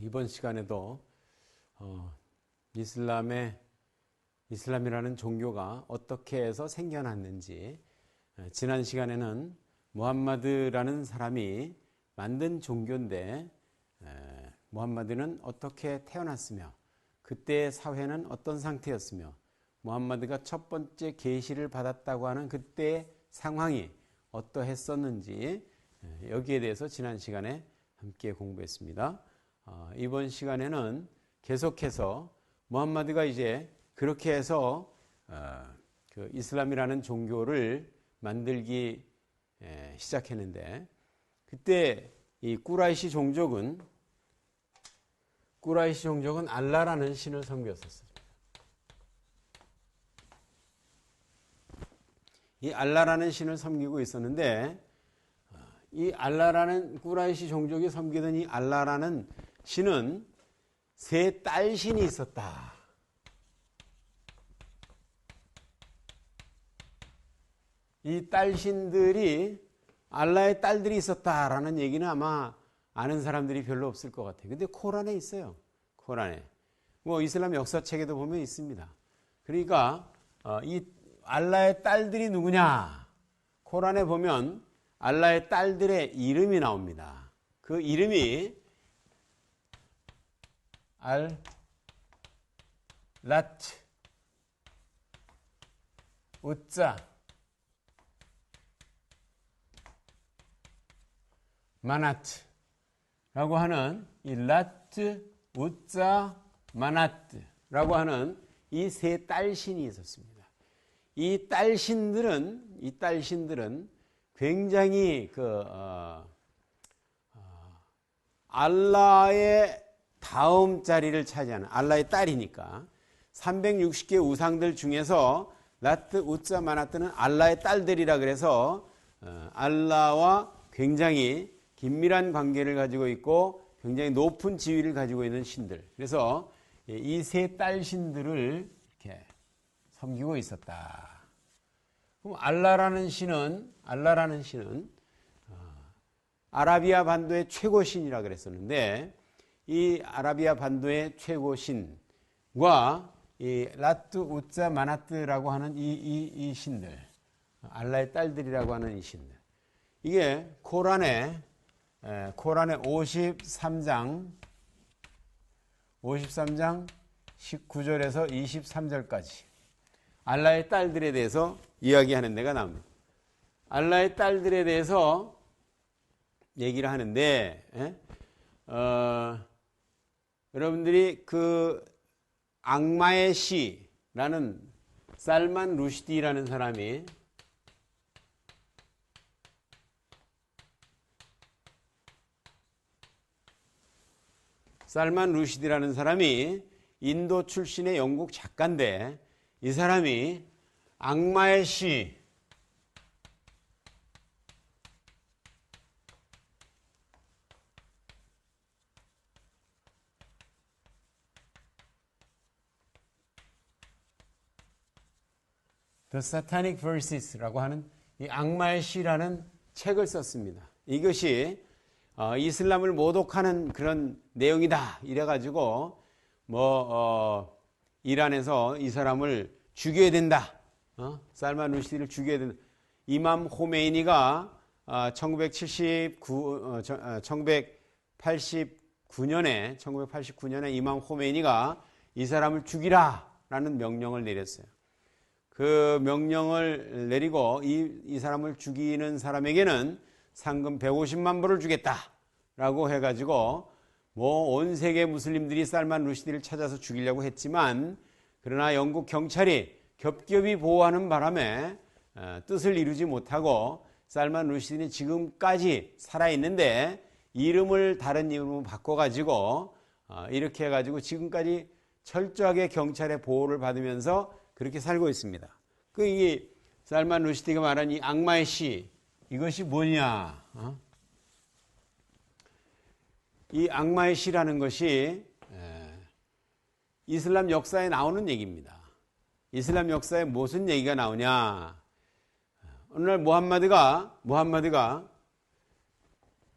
이번 시간에도 이슬람이라는 종교가 어떻게 해서 생겨났는지, 지난 시간에는 무함마드라는 사람이 만든 종교인데 무함마드는 어떻게 태어났으며 그때의 사회는 어떤 상태였으며 무함마드가 첫 번째 계시를 받았다고 하는 그때의 상황이 어떠했었는지, 여기에 대해서 지난 시간에 함께 공부했습니다. 이번 시간에는 계속해서 무함마드가 이제 그렇게 해서 그 이슬람이라는 종교를 만들기 시작했는데, 그때 이 꾸라이시 종족은 알라라는 신을 섬겼었어요. 이 알라라는 신을 섬기고 있었는데, 이 알라라는 꾸라이시 종족이 섬기던 이 알라라는 신은 세 딸신이 있었다. 이 딸신들이 알라의 딸들이 있었다라는 얘기는 아마 아는 사람들이 별로 없을 것 같아요. 근데 코란에 있어요. 코란에. 뭐 이슬람 역사책에도 보면 있습니다. 그러니까 이 알라의 딸들이 누구냐? 코란에 보면 알라의 딸들의 이름이 나옵니다. 그 이름이 라트, 우짜, 마나트라고 하는 이 라트, 우짜, 마나트라고 하는 이 세 딸신이 있었습니다. 이 딸신들은 굉장히 알라의 다음 자리를 차지하는, 알라의 딸이니까 360개 우상들 중에서 라트, 우짜, 마나트는 알라의 딸들이라 그래서 알라와 굉장히 긴밀한 관계를 가지고 있고 굉장히 높은 지위를 가지고 있는 신들. 그래서 이 세 딸신들을 이렇게 섬기고 있었다. 그럼 알라라는 신은 아라비아 반도의 최고 신이라 그랬었는데, 이 아라비아 반도의 최고 신과 이 라트, 우짜, 마나트라고 하는 이 신들, 알라의 딸들이라고 하는 이 신들, 이게 코란의 53장 19절에서 23절까지 알라의 딸들에 대해서 이야기하는 데가 나옵니다. 알라의 딸들에 대해서 얘기를 하는데, 여러분들이 그 악마의 시라는 살만 루시디라는 사람이 인도 출신의 영국 작가인데, 이 사람이 악마의 시, The Satanic Verses라고 하는 이 악마의 시라는 책을 썼습니다. 이것이 이슬람을 모독하는 그런 내용이다 이래가지고 이란에서 이 사람을 죽여야 된다. 살만 루시디를 죽여야 된다. 이맘 호메이니가 1989년에 이맘 호메이니가 이 사람을 죽이라라는 명령을 내렸어요. 그 명령을 내리고 이 사람을 죽이는 사람에게는 상금 150만 불을 주겠다라고 해가지고 온 세계 무슬림들이 살만 루시디를 찾아서 죽이려고 했지만, 그러나 영국 경찰이 겹겹이 보호하는 바람에 뜻을 이루지 못하고 살만 루시디는 지금까지 살아있는데 이름을 다른 이름으로 바꿔가지고 이렇게 해가지고 지금까지 철저하게 경찰의 보호를 받으면서 그렇게 살고 있습니다. 이 살만 루시디가 말한 이 악마의 시, 이것이 뭐냐? 이 악마의 시라는 것이 이슬람 역사에 나오는 얘기입니다. 이슬람 역사에 무슨 얘기가 나오냐? 오늘 무함마드가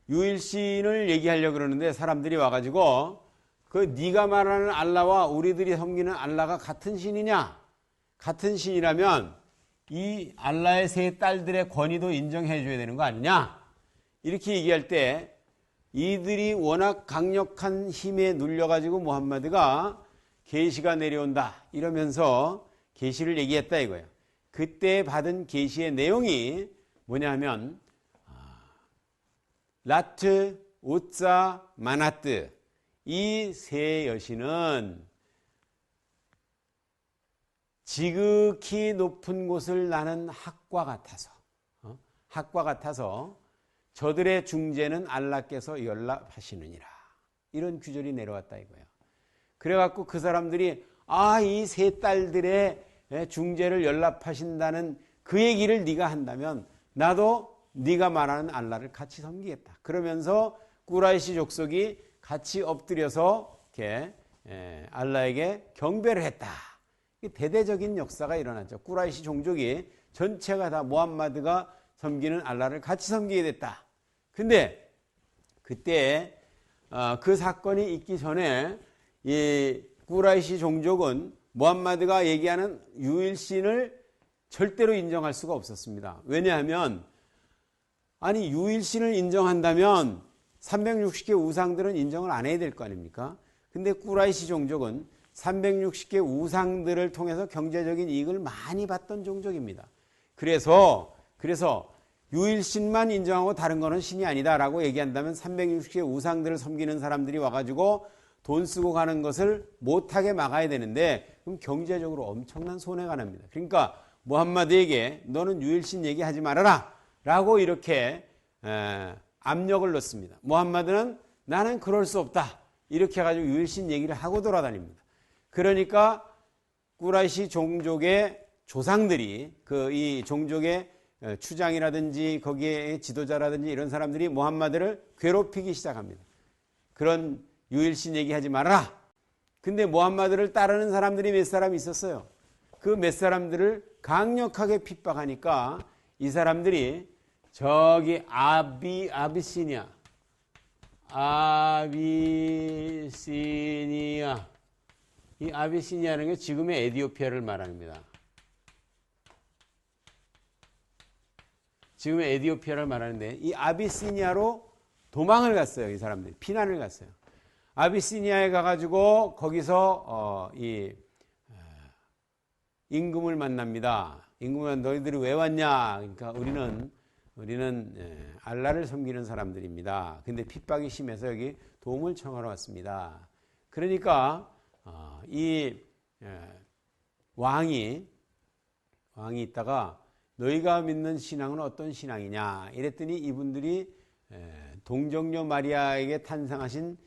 유일신을 얘기하려고 그러는데 사람들이 와가지고 그 네가 말하는 알라와 우리들이 섬기는 알라가 같은 신이냐? 같은 신이라면 이 알라의 세 딸들의 권위도 인정해 줘야 되는 거 아니냐? 이렇게 얘기할 때 이들이 워낙 강력한 힘에 눌려가지고 무함마드가 계시가 내려온다 이러면서 계시를 얘기했다 이거예요. 그때 받은 계시의 내용이 뭐냐 하면 라트, 우짜, 마나트 이 세 여신은 지극히 높은 곳을 나는 학과 같아서 저들의 중재는 알라께서 연락하시느니라. 이런 규절이 내려왔다 이거예요. 그래갖고 그 사람들이 이 세 딸들의 중재를 연락하신다는 그 얘기를 네가 한다면 나도 네가 말하는 알라를 같이 섬기겠다. 그러면서 꾸라이시 족속이 같이 엎드려서 이렇게 알라에게 경배를 했다. 대대적인 역사가 일어났죠. 꾸라이시 종족이 전체가 다 무함마드가 섬기는 알라를 같이 섬기게 됐다. 근데 그때 그 사건이 있기 전에 이 꾸라이시 종족은 무함마드가 얘기하는 유일신을 절대로 인정할 수가 없었습니다. 왜냐하면 아니 유일신을 인정한다면 360개 우상들은 인정을 안 해야 될 거 아닙니까? 근데 꾸라이시 종족은 360개 우상들을 통해서 경제적인 이익을 많이 받던 종족입니다. 그래서 유일신만 인정하고 다른 거는 신이 아니다라고 얘기한다면 360개 우상들을 섬기는 사람들이 와가지고 돈 쓰고 가는 것을 못하게 막아야 되는데 그럼 경제적으로 엄청난 손해가 납니다. 그러니까 무함마드에게 너는 유일신 얘기하지 말아라 라고 이렇게 압력을 넣습니다. 무함마드는 나는 그럴 수 없다 이렇게 해가지고 유일신 얘기를 하고 돌아다닙니다. 그러니까 꾸라이시 종족의 조상들이 이 종족의 추장이라든지 거기에 지도자라든지 이런 사람들이 무함마드를 괴롭히기 시작합니다. 그런 유일신 얘기하지 말아라. 근데 무함마드를 따르는 사람들이 몇 사람 있었어요. 그 몇 사람들을 강력하게 핍박하니까 이 사람들이 저기 아비시니아 이 아비시니아라는 게 지금의 에티오피아를 말합니다. 지금의 에티오피아를 말하는데 이 아비시니아로 도망을 갔어요. 이 사람들이 피난을 갔어요. 아비시니아에 가가지고 거기서 이 임금을 만납니다. 임금은 너희들이 왜 왔냐? 그러니까 우리는 알라를 섬기는 사람들입니다. 근데 핍박이 심해서 여기 도움을 청하러 왔습니다. 그러니까 이 왕이 있다가 너희가 믿는 신앙은 어떤 신앙이냐 이랬더니 이분들이 동정녀 마리아에게 탄생하신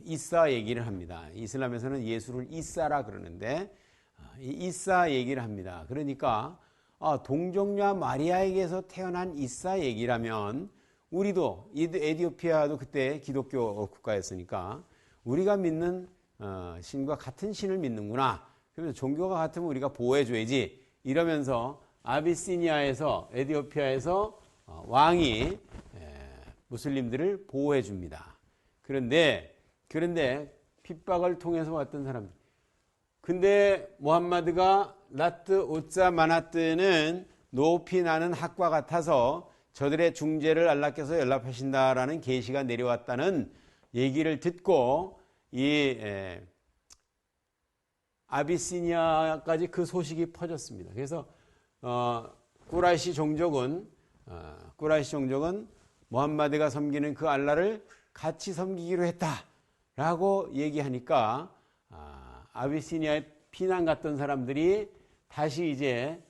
이사 얘기를 합니다. 이슬람에서는 예수를 이사라 그러는데 이 이사 얘기를 합니다. 그러니까 동정녀 마리아에게서 태어난 이사 얘기라면 우리도 에티오피아도 그때 기독교 국가였으니까 우리가 믿는 신과 같은 신을 믿는구나. 그러면 종교가 같으면 우리가 보호해줘야지 이러면서 아비시니아에서 에티오피아에서 왕이 무슬림들을 보호해 줍니다. 그런데 핍박을 통해서 왔던 사람들. 근데 무함마드가 라트, 우짜, 마나트는 높이 나는 학과 같아서 저들의 중재를 알라께서 연락하신다라는 계시가 내려왔다는 얘기를 듣고 이 아비시니아까지 그 소식이 퍼졌습니다. 그래서 꾸라이시 종족은 무함마드가 섬기는 그 알라를 같이 섬기기로 했다라고 얘기하니까 아비시니아에 피난 갔던 사람들이 다시 이제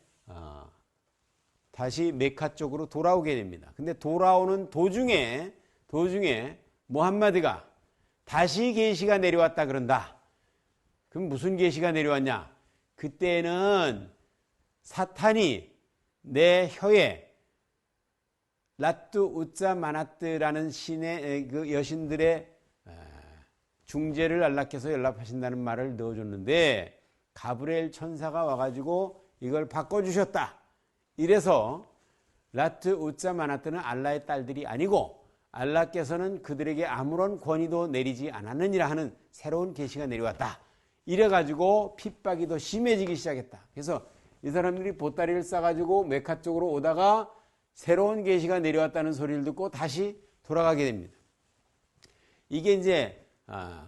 다시 메카 쪽으로 돌아오게 됩니다. 근데 돌아오는 도중에 무함마드가 다시 계시가 내려왔다 그런다. 그럼 무슨 계시가 내려왔냐? 그때는 사탄이 내 혀에 라뚜 우짜 마나트라는 신의 그 여신들의 중재를 알라께서 연락하신다는 말을 넣어줬는데 가브리엘 천사가 와가지고 이걸 바꿔주셨다. 이래서 라트 우짜 마나트는 알라의 딸들이 아니고 알라께서는 그들에게 아무런 권위도 내리지 않았느니라 하는 새로운 계시가 내려왔다. 이래가지고 핍박이 더 심해지기 시작했다. 그래서 이 사람들이 보따리를 싸가지고 메카 쪽으로 오다가 새로운 계시가 내려왔다는 소리를 듣고 다시 돌아가게 됩니다. 이게 이제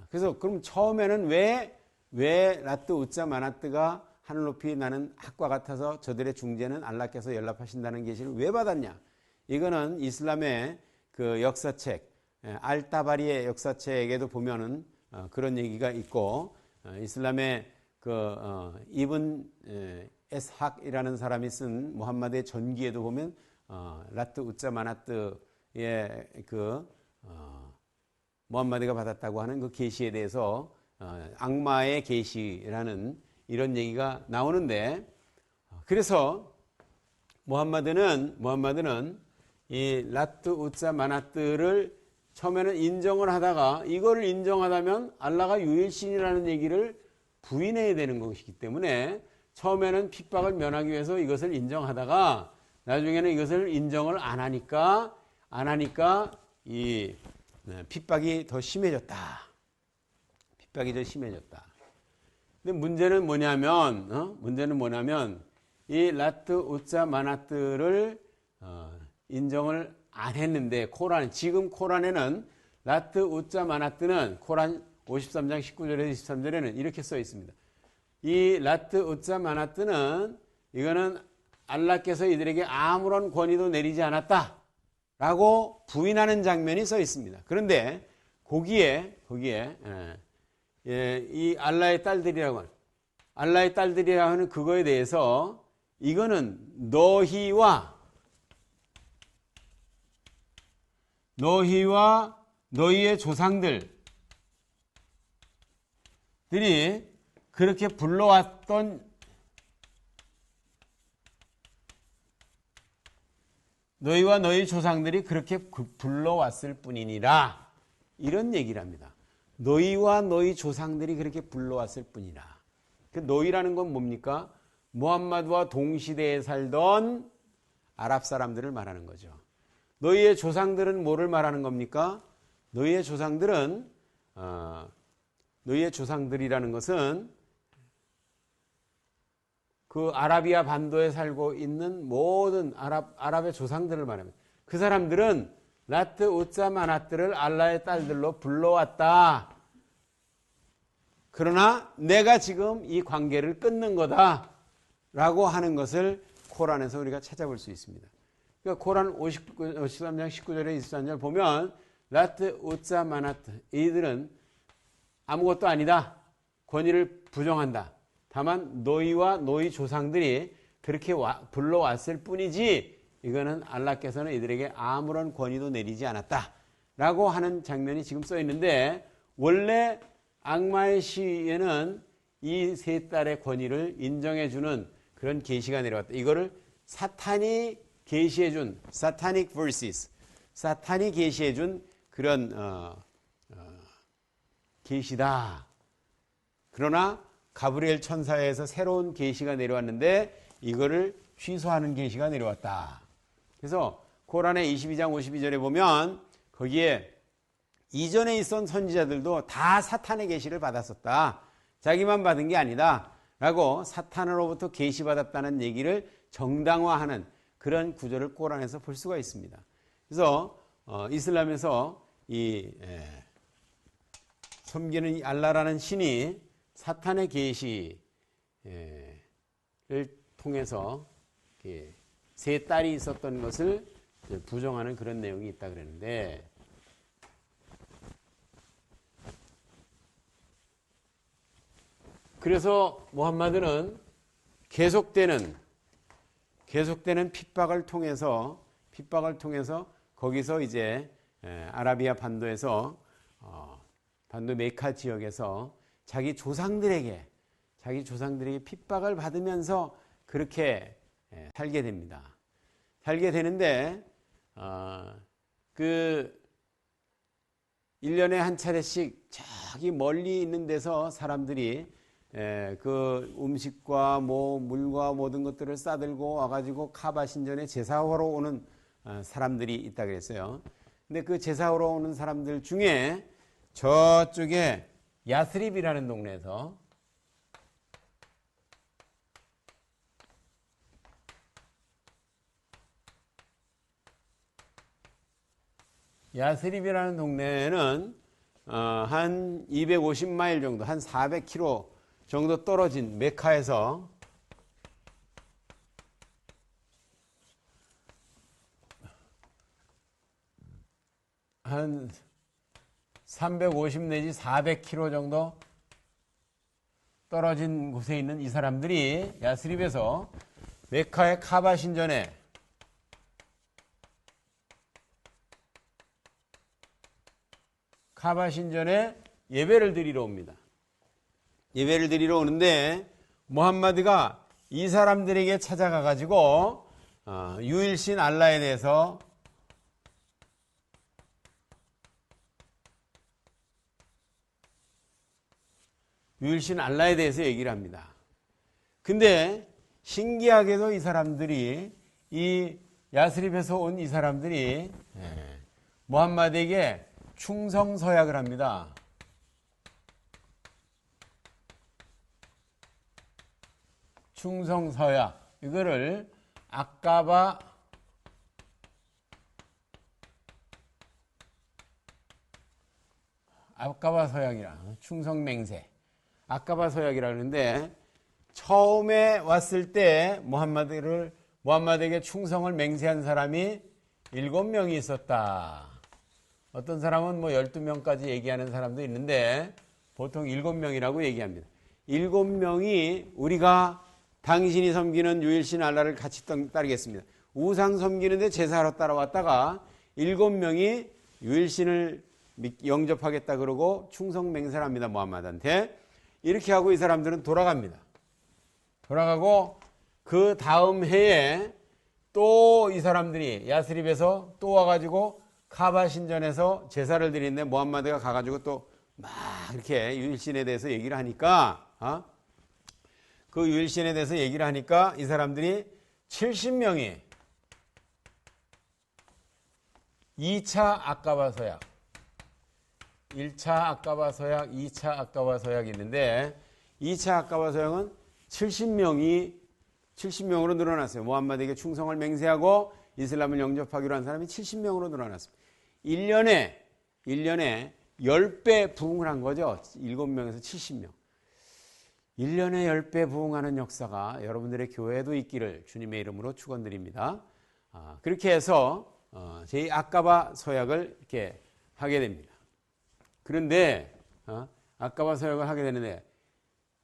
그래서 그럼 처음에는 왜 라뜨 우짜 마나뜨가 하늘 높이 나는 학과 같아서 저들의 중재는 알라께서 연락하신다는 계시를 왜 받았냐? 이거는 이슬람의 그 역사책 알따바리의 역사책에도 보면은 그런 얘기가 있고 이슬람의 그 이븐 에스학이라는 사람이 쓴 무함마드의 전기에도 보면 라뜨 우짜 마나뜨의 그 무함마드가 받았다고 하는 그 계시에 대해서 악마의 계시라는 이런 얘기가 나오는데 그래서 무함마드는 이 라뜨 우짜 마나뜨를 처음에는 인정을 하다가 이거를 인정하다면 알라가 유일신이라는 얘기를 부인해야 되는 것이기 때문에 처음에는 핍박을 면하기 위해서 이것을 인정하다가 나중에는 이것을 인정을 안 하니까 이 핍박이 더 심해졌다. 핍박이 더 심해졌다. 근데 문제는 뭐냐면 이 라뜨 우짜 마나뜨를 인정을 안 했는데 지금 코란에는 라뜨 우짜 마나뜨는 코란 53장 19절에서 23절에는 이렇게 써 있습니다. 이 라뜨 우짜 마나뜨는 이거는 알라께서 이들에게 아무런 권위도 내리지 않았다 라고 부인하는 장면이 써 있습니다. 그런데 거기에 이 알라의 딸들이라고 하는 그거에 대해서 이거는 너희와 너희의 조상들이 그렇게 불러왔던 너희와 너희 조상들이 그렇게 불러왔을 뿐이니라 이런 얘기를 합니다. 너희와 너희 조상들이 그렇게 불러왔을 뿐이라. 그 너희라는 건 뭡니까? 무함마드와 동시대에 살던 아랍 사람들을 말하는 거죠. 너희의 조상들은 뭐를 말하는 겁니까? 너희의 조상들이라는 것은 그 아라비아 반도에 살고 있는 모든 아랍의 조상들을 말합니다. 그 사람들은 라뜨 우짜 마나뜨를 알라의 딸들로 불러왔다. 그러나 내가 지금 이 관계를 끊는 거다라고 하는 것을 코란에서 우리가 찾아볼 수 있습니다. 그러니까 코란 53장 19절에 23절 보면 라뜨 우짜 마나뜨 이들은 아무것도 아니다. 권위를 부정한다. 다만 너희와 너희 조상들이 그렇게 불러왔을 뿐이지 이거는 알라께서는 이들에게 아무런 권위도 내리지 않았다라고 하는 장면이 지금 써 있는데 원래 악마의 시에는 이 세 딸의 권위를 인정해주는 그런 계시가 내려왔다. 이거를 사탄이 계시해준 사타닉 verses 사탄이 계시해준 그런 계시다. 그러나 가브리엘 천사에서 새로운 계시가 내려왔는데 이거를 취소하는 계시가 내려왔다. 그래서 코란의 22장 52절에 보면 거기에 이전에 있던 선지자들도 다 사탄의 계시를 받았었다. 자기만 받은 게 아니다. 라고 사탄으로부터 계시받았다는 얘기를 정당화하는 그런 구절을 코란에서 볼 수가 있습니다. 그래서 이슬람에서 이 섬기는 이 알라라는 신이 사탄의 계시를 통해서 세 딸이 있었던 것을 부정하는 그런 내용이 있다 그랬는데 그래서 무함마드는 계속되는 핍박을 통해서 거기서 이제 아라비아 반도에서 반도 메카 지역에서 자기 조상들에게 핍박을 받으면서 그렇게 살게 됩니다. 살게 되는데 그 1년에 한 차례씩 저기 멀리 있는 데서 사람들이 그 음식과 물과 모든 것들을 싸들고 와가지고 카바 신전에 제사하러 오는 사람들이 있다 그랬어요. 근데 그 제사하러 오는 사람들 중에 저쪽에 야스립이라는 동네에서 야스립이라는 동네는 한 250마일 정도, 한 400km 정도 떨어진 메카에서 한 350 내지 400km 정도 떨어진 곳에 있는 이 사람들이 야스립에서 메카의 카바 신전에 예배를 드리러 옵니다. 예배를 드리러 오는데 무함마드가 이 사람들에게 찾아가 가지고 유일신 알라에 대해서 얘기를 합니다. 근데 신기하게도 이 사람들이, 이 야스립에서 온 이 사람들이 무함마드에게 충성서약을 합니다. 충성서약, 이거를 아까바 서약이라, 충성맹세, 아까바 서약이라 그러는데, 처음에 왔을 때 무함마드에게 충성을 맹세한 사람이 7명이 있었다. 어떤 사람은 12명까지 얘기하는 사람도 있는데 보통 7명이라고 얘기합니다. 7명이 우리가 당신이 섬기는 유일신 알라를 같이 따르겠습니다. 우상 섬기는데 제사하러 따라왔다가 7명이 유일신을 영접하겠다 그러고 충성맹세를 합니다. 무함마드한테. 이렇게 하고 이 사람들은 돌아갑니다. 돌아가고 그 다음 해에 또 이 사람들이 야스립에서 또 와가지고 카바 신전에서 제사를 드리는데 무함마드가 가가지고 또 막 이렇게 유일신에 대해서 얘기를 하니까 그 유일신에 대해서 얘기를 하니까 이 사람들이 70명이 2차 아까바 서약, 1차 아까바 서약, 2차 아까바 서약이 있는데 2차 아까바 서약은 70명으로 늘어났어요. 무함마드에게 충성을 맹세하고 이슬람을 영접하기로 한 사람이 70명으로 늘어났습니다. 1년에 10배 부흥을 한 거죠. 7명에서 70명. 1년에 10배 부흥하는 역사가 여러분들의 교회에도 있기를 주님의 이름으로 축원드립니다. 그렇게 해서 제2아까바 서약을 이렇게 하게 됩니다. 그런데 아까바 서약을 하게 되는데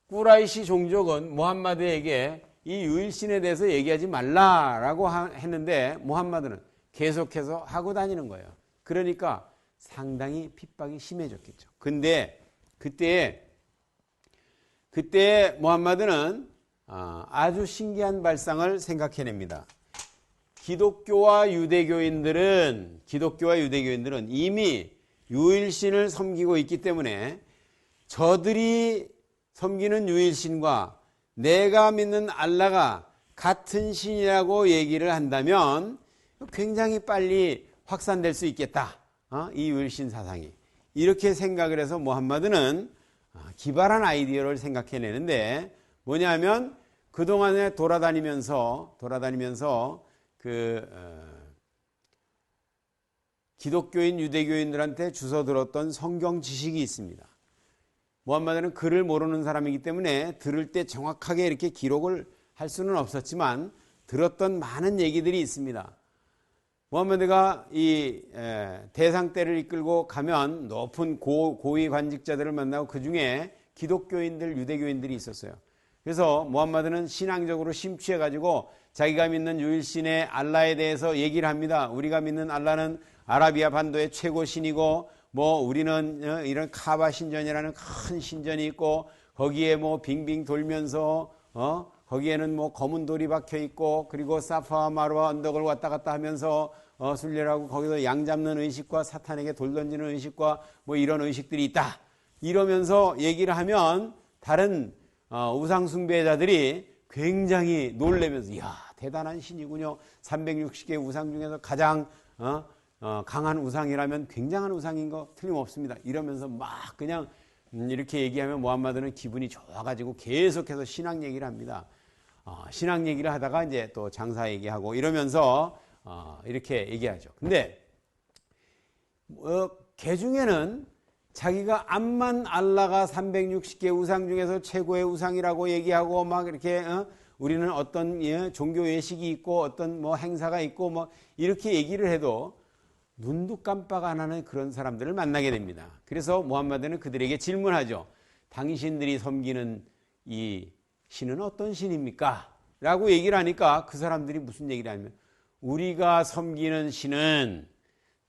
꾸라이시 종족은 무함마드에게 이 유일신에 대해서 얘기하지 말라라고 했는데 무함마드는 계속해서 하고 다니는 거예요. 그러니까 상당히 핍박이 심해졌겠죠. 근데 그때 무함마드는 아주 신기한 발상을 생각해냅니다. 기독교와 유대교인들은 이미 유일신을 섬기고 있기 때문에 저들이 섬기는 유일신과 내가 믿는 알라가 같은 신이라고 얘기를 한다면 굉장히 빨리 확산될 수 있겠다. 이 유일신 사상이. 이렇게 생각을 해서 무함마드는 기발한 아이디어를 생각해내는데 뭐냐면 그동안에 돌아다니면서 기독교인, 유대교인들한테 주워 들었던 성경 지식이 있습니다. 무함마드는 글을 모르는 사람이기 때문에 들을 때 정확하게 이렇게 기록을 할 수는 없었지만 들었던 많은 얘기들이 있습니다. 무함마드가 이 대상 때를 이끌고 가면 높은 고위 관직자들을 만나고 그 중에 기독교인들, 유대교인들이 있었어요. 그래서 무함마드는 신앙적으로 심취해가지고 자기가 믿는 유일신의 알라에 대해서 얘기를 합니다. 우리가 믿는 알라는 아라비아 반도의 최고 신이고 우리는 이런 카바 신전이라는 큰 신전이 있고 거기에 빙빙 돌면서 거기에는 검은 돌이 박혀 있고 그리고 사파와 마르와 언덕을 왔다 갔다 하면서 순례하고 거기서 양 잡는 의식과 사탄에게 돌 던지는 의식과 이런 의식들이 있다. 이러면서 얘기를 하면 다른 우상 숭배자들이 굉장히 놀라면서 이야 대단한 신이군요. 360개 우상 중에서 가장 강한 우상이라면 굉장한 우상인 거 틀림없습니다. 이러면서 막 그냥 이렇게 얘기하면 무함마드는 기분이 좋아가지고 계속해서 신앙 얘기를 합니다. 신앙 얘기를 하다가 이제 또 장사 얘기하고 이러면서 이렇게 얘기하죠. 근데 개 중에는 자기가 암만 알라가 360개 우상 중에서 최고의 우상이라고 얘기하고 막 이렇게 우리는 어떤 종교 예식이 있고 어떤 뭐 행사가 있고 뭐 이렇게 얘기를 해도 눈도 깜빡 안 하는 그런 사람들을 만나게 됩니다. 그래서 무함마드는 그들에게 질문하죠. 당신들이 섬기는 이 신은 어떤 신입니까? 라고 얘기를 하니까 그 사람들이 무슨 얘기를 하냐면 우리가 섬기는 신은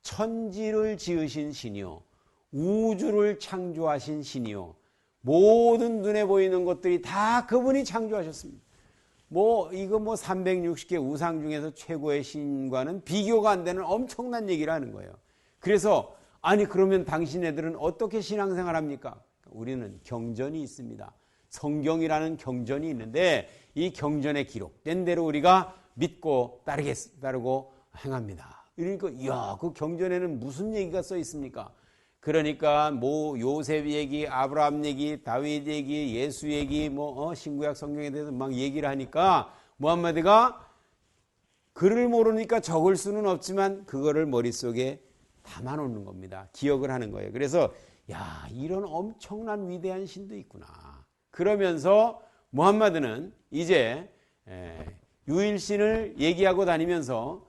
천지를 지으신 신이요 우주를 창조하신 신이요 모든 눈에 보이는 것들이 다 그분이 창조하셨습니다. 이거 360개 우상 중에서 최고의 신과는 비교가 안 되는 엄청난 얘기를 하는 거예요. 그래서 아니 그러면 당신네들은 어떻게 신앙생활 합니까? 우리는 경전이 있습니다. 성경이라는 경전이 있는데 이 경전에 기록된 대로 우리가 믿고 따르고 행합니다. 그러니까 이야 그 경전에는 무슨 얘기가 써 있습니까? 그러니까 요셉 얘기, 아브라함 얘기, 다윗 얘기, 예수 얘기, 신구약 성경에 대해서 막 얘기를 하니까 무함마드가 글을 모르니까 적을 수는 없지만 그거를 머릿속에 담아놓는 겁니다. 기억을 하는 거예요. 그래서 야 이런 엄청난 위대한 신도 있구나. 그러면서 무함마드는 이제 유일신을 얘기하고 다니면서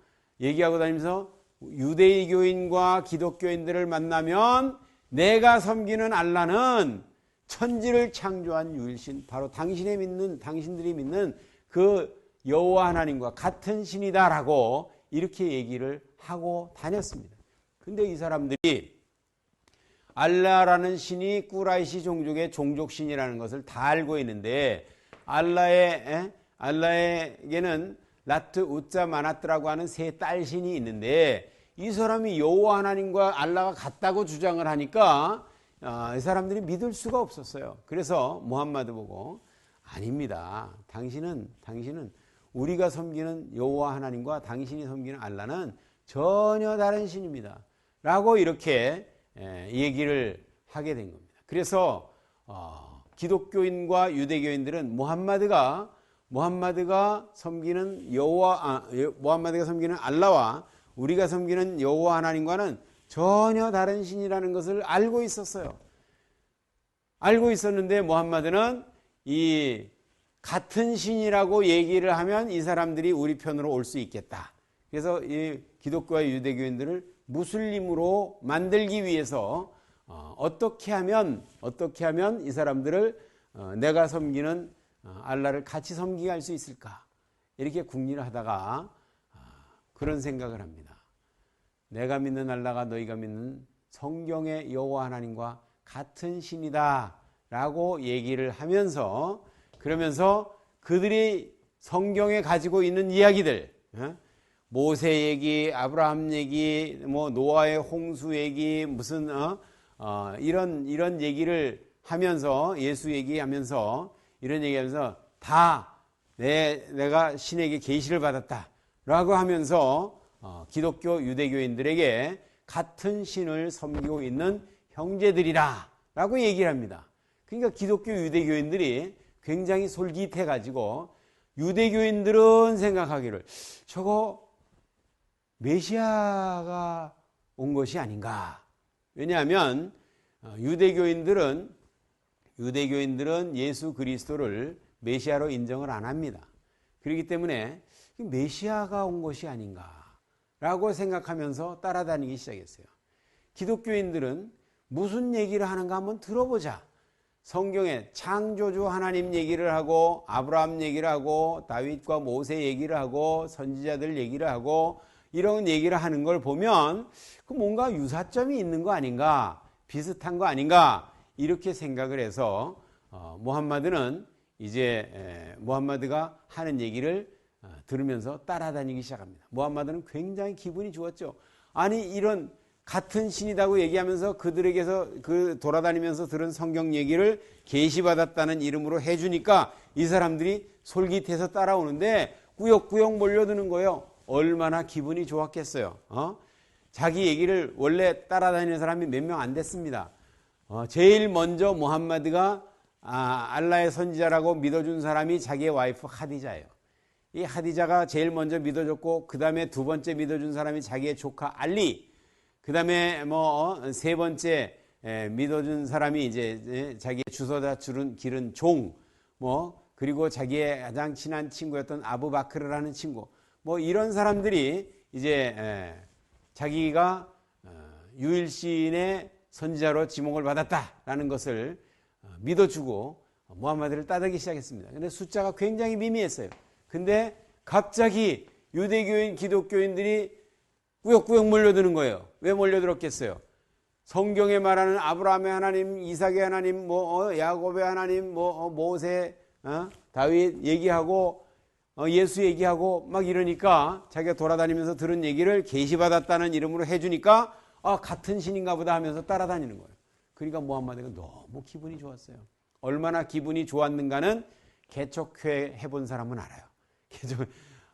유대교인과 기독교인들을 만나면 내가 섬기는 알라는 천지를 창조한 유일신 바로 당신들이 믿는 그 여호와 하나님과 같은 신이다라고 이렇게 얘기를 하고 다녔습니다. 근데 이 사람들이 알라라는 신이 꾸라이시 종족의 종족신이라는 것을 다 알고 있는데 알라에게는 라트, 우짜, 마나트라고 하는 세 딸신이 있는데 이 사람이 여호와 하나님과 알라가 같다고 주장을 하니까 이 사람들이 믿을 수가 없었어요. 그래서 무함마드 보고 아닙니다. 당신은 우리가 섬기는 여호와 하나님과 당신이 섬기는 알라는 전혀 다른 신입니다. 라고 이렇게 얘기를 하게 된 겁니다. 그래서 기독교인과 유대교인들은 무함마드가 섬기는 무함마드가 섬기는 알라와 우리가 섬기는 여호와 하나님과는 전혀 다른 신이라는 것을 알고 있었어요. 알고 있었는데 무함마드는 이 같은 신이라고 얘기를 하면 이 사람들이 우리 편으로 올 수 있겠다. 그래서 이 기독교와 유대교인들을 무슬림으로 만들기 위해서 어떻게 하면 이 사람들을 내가 섬기는 알라를 같이 섬기게 할 수 있을까? 이렇게 궁리를 하다가 그런 생각을 합니다. 내가 믿는 알라가 너희가 믿는 성경의 여호와 하나님과 같은 신이다 라고 얘기를 하면서 그러면서 그들이 성경에 가지고 있는 이야기들 모세 얘기, 아브라함 얘기, 노아의 홍수 얘기 무슨 이런 얘기를 하면서 예수 얘기하면서 이런 얘기하면서 다 내가 신에게 계시를 받았다라고 하면서 기독교 유대교인들에게 같은 신을 섬기고 있는 형제들이라라고 얘기를 합니다. 그러니까 기독교 유대교인들이 굉장히 솔깃해가지고 유대교인들은 생각하기를 저거 메시아가 온 것이 아닌가. 왜냐하면 유대교인들은 예수 그리스도를 메시아로 인정을 안 합니다. 그렇기 때문에 메시아가 온 것이 아닌가라고 생각하면서 따라다니기 시작했어요. 기독교인들은 무슨 얘기를 하는가 한번 들어보자. 성경에 창조주 하나님 얘기를 하고 아브라함 얘기를 하고 다윗과 모세 얘기를 하고 선지자들 얘기를 하고 이런 얘기를 하는 걸 보면 그 뭔가 유사점이 있는 거 아닌가, 비슷한 거 아닌가 이렇게 생각을 해서 무함마드는 이제 무함마드가 하는 얘기를 들으면서 따라다니기 시작합니다. 무함마드는 굉장히 기분이 좋았죠. 아니 이런 같은 신이라고 얘기하면서 그들에게서 돌아다니면서 들은 성경 얘기를 계시받았다는 이름으로 해주니까 이 사람들이 솔깃해서 따라오는데 꾸역꾸역 몰려드는 거예요. 얼마나 기분이 좋았겠어요. 자기 얘기를 원래 따라다니는 사람이 몇 명 안 됐습니다. 제일 먼저 무함마드가 알라의 선지자라고 믿어준 사람이 자기의 와이프 하디자예요. 이 하디자가 제일 먼저 믿어줬고 그 다음에 두 번째 믿어준 사람이 자기의 조카 알리, 그 다음에 세 번째 믿어준 사람이 이제 자기의 주소다 기른 종, 그리고 자기의 가장 친한 친구였던 아부바크르라는 친구, 이런 사람들이 이제 자기가 유일신의 선지자로 지목을 받았다라는 것을 믿어주고 무함마드를 따르기 시작했습니다. 근데 숫자가 굉장히 미미했어요. 근데 갑자기 유대교인, 기독교인들이 꾸역꾸역 몰려드는 거예요. 왜 몰려들었겠어요? 성경에 말하는 아브라함의 하나님, 이삭의 하나님, 야곱의 하나님, 모세, 다윗 얘기하고 예수 얘기하고 막 이러니까 자기가 돌아다니면서 들은 얘기를 계시받았다는 이름으로 해주니까 같은 신인가 보다 하면서 따라다니는 거예요. 그러니까 무함마드가 너무 기분이 좋았어요. 얼마나 기분이 좋았는가는 개척회 해본 사람은 알아요.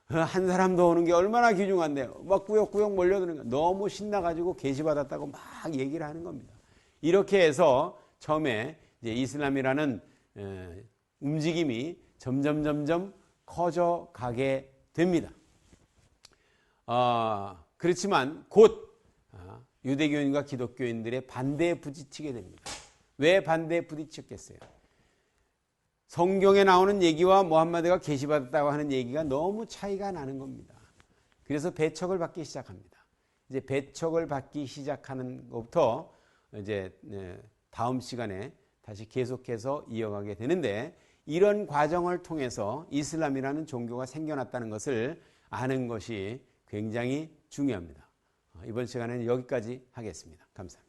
한 사람도 오는 게 얼마나 귀중한데요. 막 꾸역꾸역 몰려드는 거예요. 너무 신나가지고 계시받았다고 막 얘기를 하는 겁니다. 이렇게 해서 처음에 이제 이슬람이라는 움직임이 점점 커져가게 됩니다. 그렇지만 곧 유대교인과 기독교인들의 반대에 부딪히게 됩니다. 왜 반대에 부딪혔겠어요? 성경에 나오는 얘기와 무함마드가 계시받았다고 하는 얘기가 너무 차이가 나는 겁니다. 그래서 배척을 받기 시작합니다. 이제 배척을 받기 시작하는 것부터 이제 다음 시간에 다시 계속해서 이어가게 되는데, 이런 과정을 통해서 이슬람이라는 종교가 생겨났다는 것을 아는 것이 굉장히 중요합니다. 이번 시간에는 여기까지 하겠습니다. 감사합니다.